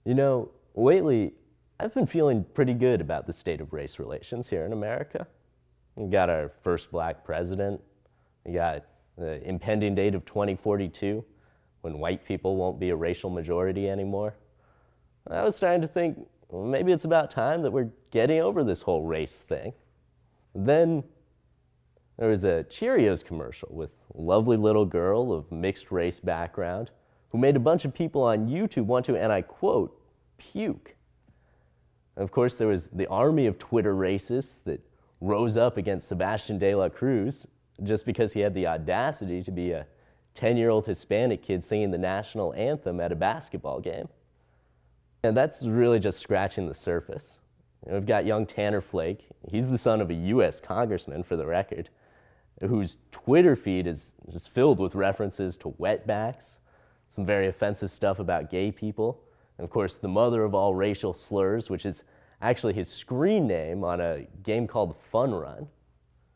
You know, lately, I've been feeling pretty good about the state of race relations here in America. We got our first black president. We got the impending date of 2042, when white people won't be a racial majority anymore. I was starting to think, well, maybe it's about time that we're getting over this whole race thing. Then there was a Cheerios commercial with a lovely little girl of mixed race background who made a bunch of people on YouTube want to, and I quote, puke. And of course, there was the army of Twitter racists that rose up against Sebastian de la Cruz just because he had the audacity to be a 10-year-old Hispanic kid singing the national anthem at a basketball game. And that's really just scratching the surface. We've got young Tanner Flake. He's the son of a U.S. congressman, for the record, whose Twitter feed is just filled with references to wetbacks, some very offensive stuff about gay people, and of course the mother of all racial slurs, which is actually his screen name on a game called Fun Run.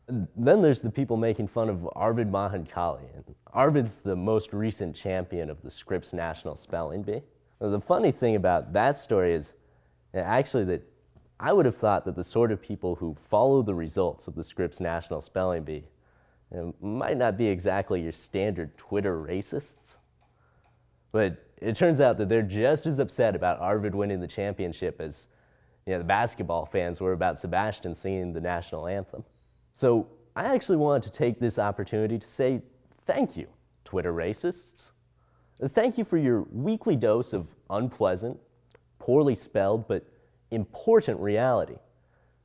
And then there's the people making fun of Arvid Mahankali. And Arvid's the most recent champion of the Scripps National Spelling Bee. Now, the funny thing about that story is actually that I would have thought that the sort of people who follow the results of the Scripps National Spelling Bee might not be exactly your standard Twitter racists. But it turns out that they're just as upset about Arvid winning the championship as the basketball fans were about Sebastian singing the national anthem. So I actually wanted to take this opportunity to say thank you, Twitter racists. Thank you for your weekly dose of unpleasant, poorly spelled, but important reality.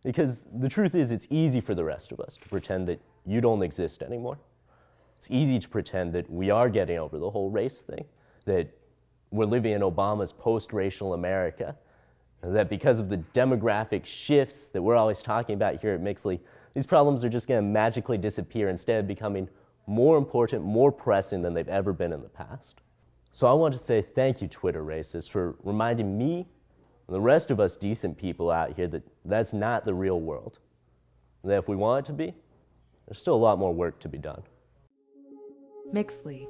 Because the truth is, it's easy for the rest of us to pretend that you don't exist anymore. It's easy to pretend that we are getting over the whole race thing, that we're living in Obama's post-racial America, and that because of the demographic shifts that we're always talking about here at MMXLII, these problems are just going to magically disappear instead of becoming more important, more pressing than they've ever been in the past. So I want to say thank you, Twitter racists, for reminding me and the rest of us decent people out here that that's not the real world. And that if we want it to be, there's still a lot more work to be done. MMXLII.